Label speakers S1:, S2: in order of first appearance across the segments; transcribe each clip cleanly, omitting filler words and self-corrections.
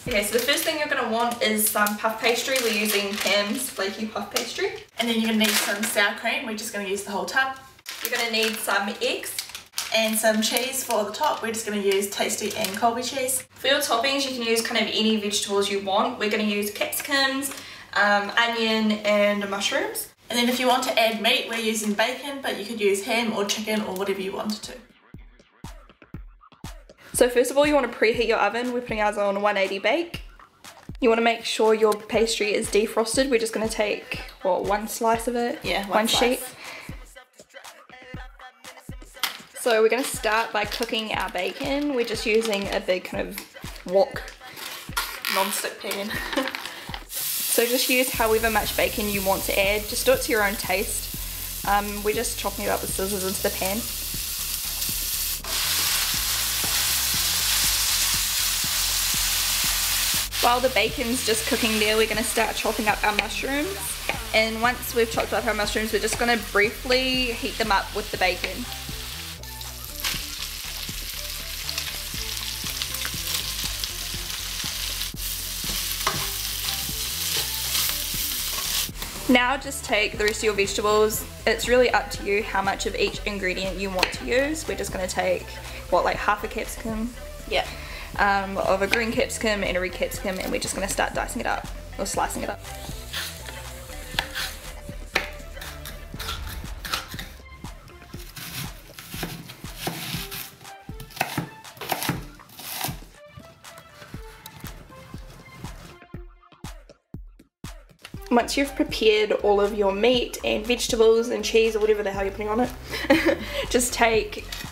S1: Okay, so the first thing you're going to want is some puff pastry. We're using Pam's flaky puff pastry. And then you're going to need some sour cream. We're just going to use the whole tub. You're going to need some eggs and some cheese for the top. We're just going to use Tasty and Colby cheese. For your toppings, you can use kind of any vegetables you want. We're going to use capsicums, onion and mushrooms. And then if you want to add meat, we're using bacon, but you could use ham or chicken or whatever you wanted to. So first of all, you want to preheat your oven. We're putting ours on 180 bake. You want to make sure your pastry is defrosted. We're just going to take, what, one slice of it? Yeah, one sheet. So we're going to start by cooking our bacon. We're just using a big kind of wok non-stick pan. So just use however much bacon you want to add. Just do it to your own taste. We're just chopping it up with scissors into the pan. While the bacon's just cooking there, we're going to start chopping up our mushrooms. And once we've chopped up our mushrooms, we're just going to briefly heat them up with the bacon. Now just take the rest of your vegetables. It's really up to you how much of each ingredient you want to use. We're just going to take, what, like half a capsicum? Yeah. Of a green capsicum and a red capsicum, and we're just going to start dicing it up, or slicing it up. Once you've prepared all of your meat and vegetables and cheese or whatever the hell you're putting on it, just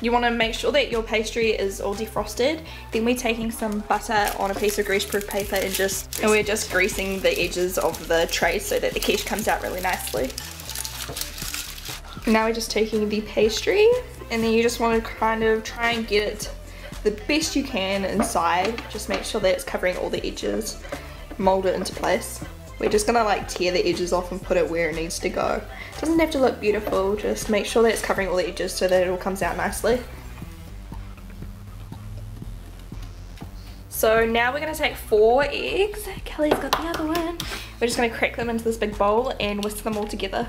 S1: you want to make sure that your pastry is all defrosted. Then we're taking some butter on a piece of greaseproof paper and we're just greasing the edges of the tray so that the quiche comes out really nicely. Now we're just taking the pastry, and then you just want to kind of try and get it the best you can inside. Just make sure that it's covering all the edges, mold it into place. We're just gonna like tear the edges off and put it where it needs to go. It doesn't have to look beautiful, just make sure that it's covering all the edges so that it all comes out nicely. So now we're gonna take 4 eggs. Kelly's got the other one. We're just gonna crack them into this big bowl and whisk them all together.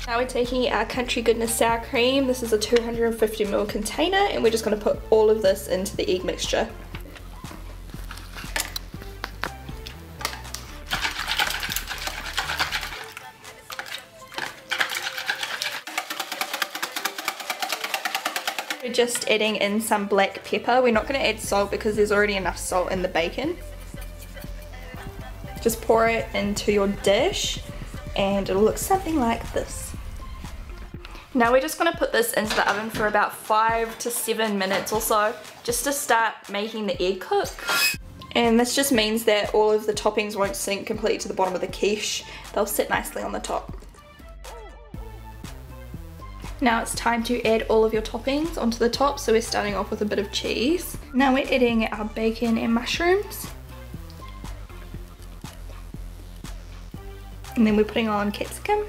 S1: Now we're taking our Country Goodness sour cream. This is a 250ml container, and we're just going to put all of this into the egg mixture. We're just adding in some black pepper. We're not going to add salt because there's already enough salt in the bacon. Just pour it into your dish and it'll look something like this. Now we're just going to put this into the oven for about 5 to 7 minutes or so, just to start making the egg cook. And this just means that all of the toppings won't sink completely to the bottom of the quiche. They'll sit nicely on the top. Now it's time to add all of your toppings onto the top, so we're starting off with a bit of cheese. Now we're adding our bacon and mushrooms. And then we're putting on capsicum.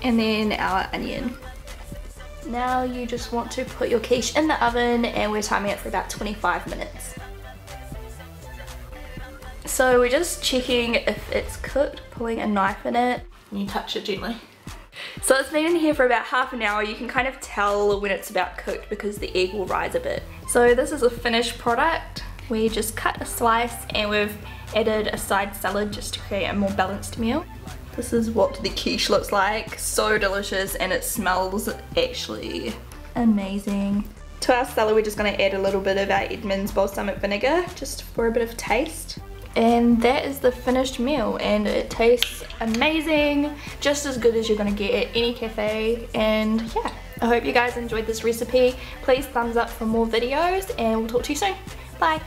S1: And then our onion. Now you just want to put your quiche in the oven, and we're timing it for about 25 minutes. So we're just checking if it's cooked, pulling a knife in it. And you touch it gently. So it's been in here for about half an hour. You can kind of tell when it's about cooked because the egg will rise a bit. So this is a finished product. We just cut a slice and we've added a side salad just to create a more balanced meal. This is what the quiche looks like. So delicious, and it smells actually amazing. To our salad, we're just going to add a little bit of our Edmonds balsamic vinegar just for a bit of taste. And that is the finished meal, and it tastes amazing, just as good as you're going to get at any cafe. And yeah, I hope you guys enjoyed this recipe. Please thumbs up for more videos, and we'll talk to you soon. Bye.